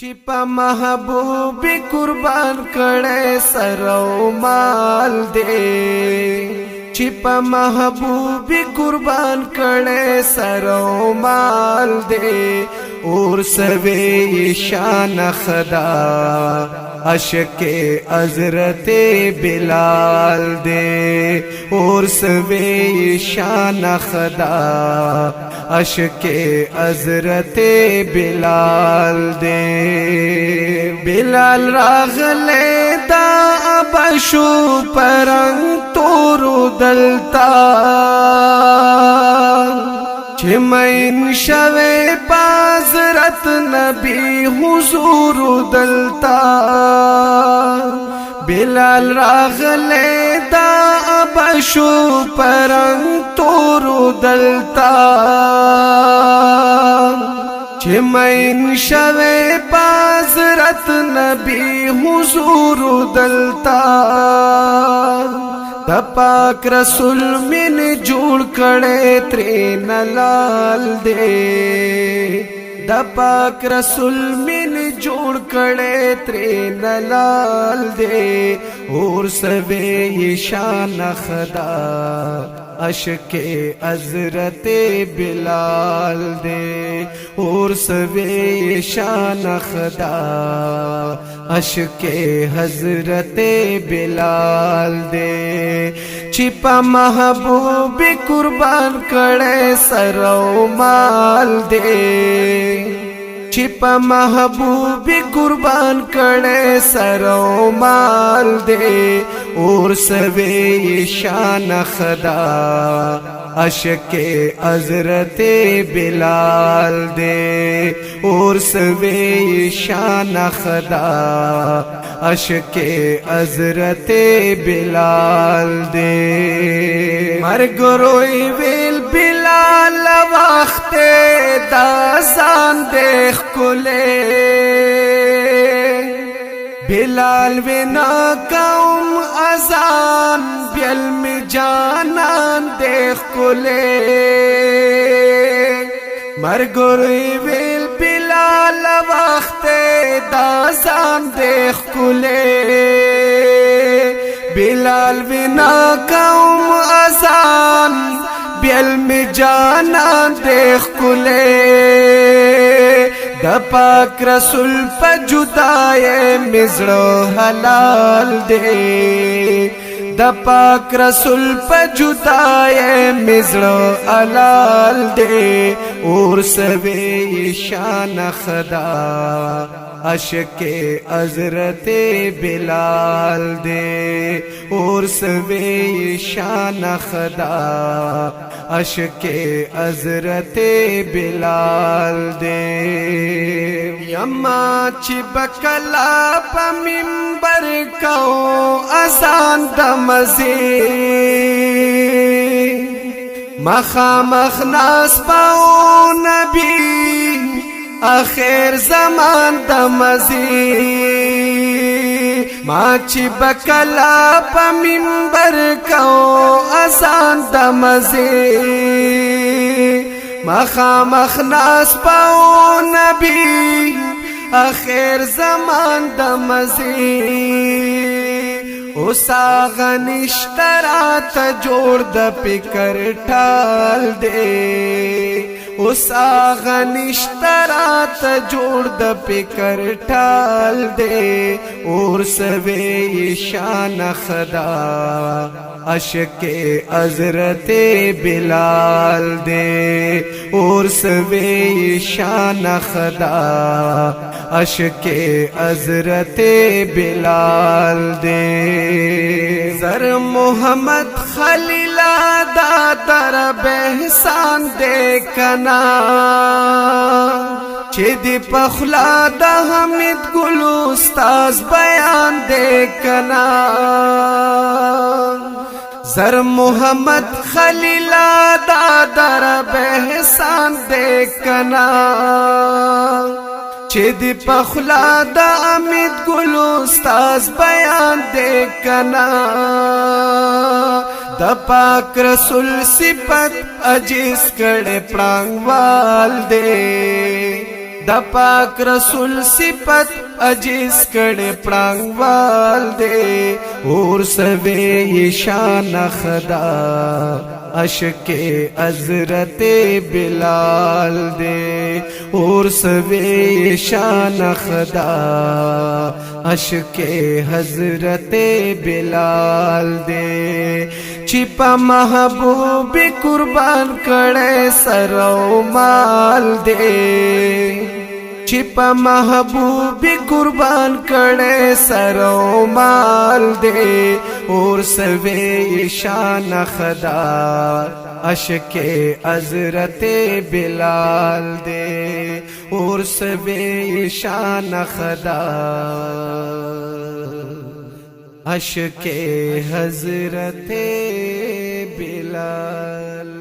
چې په محبوب قربان کړي سر او مال دې چې په محبوب قربان کړي سر او مال دې اور سوي شان خدا عشق حضرت بلال دے اور سوي شان خدا عشق حضرت بلال دے بلال راغلے دا بشو پرنگ تورو دلتا چمین شوے پازرت نبی حضور دلتا بلال راغلے دا بشو پرنگ تورو دلتا چمین شوے پازرت نبی حضور دلتا د پاک رسول من جوړ کړي ترین لال دے د پاک رسول من جوړ کړي ترین لال دے اور سوي شان خدا عشق حضرت بلال دے اور سوي شان خدا عشق حضرت بلال دے چې په محبوب قربان کړي سر او مال دے چې په محبوب قربان کړي سر او مال دے اور سوي شان خدا عشق حضرت بلال دے اور سوي شان خدا عشق حضرت بلال دے مرګروي ویل بلال وخت دا ځان دیخ کولے بلال وینا قوم اذان بیل می جانان دیخ کولے مرګروي ویل بلال وخت دا ځان دیخ کولے بلال وینا قوم اذان بیل می جانان دیخ کولے د پاک رسول په جدای مزړو حلال دے د پاک رسول په جدای مزړو حلال دے اور سوي شان خدا عشق حضرت بلال دے اور سوي شان خدا عشق حضرت بلال دے یما چې بکلا په منبر کو اذان د مزه مخامخ ناس پاو نبی آخر زمان د مزه ما چې بکلا په منبر کو اذان د مزه مخامخ ناس پاو نبی آخر زمان د مزه اوسا غنشترات جوړ د فکر ټال دے اوسا غنشترات جوړ د فکر ټال دے اور سوي شان خدا عشق حضرت بلال دے اور سوي شان خدا عشق حضرت بلال دے زر محمد خلیل دا در بہسان دے کنا چې دی پخلا د حمید ګلو استاد بیان دے کنا زر محمد خلیل دا در بہسان دے کنا چې دی پخلا د حمید ګلو استاد بیان دے کنا د پاک رسول صفت عجیز کړه پړنګوال دے د پاک رسول صفت عجیز کڑے پڑانگوال دے اور سوے شان خدا عشق حضرت بلال دے اور سوے شان خدا عشق حضرت بلال دے چھپا محبوب قربان کڑے سرو مال دے چھپا محبوب قربان کڑے سرو مال دے اور سوے شان خدا عشق حضرت بلال دے اور سوے شان خدا عشق حضرت بلال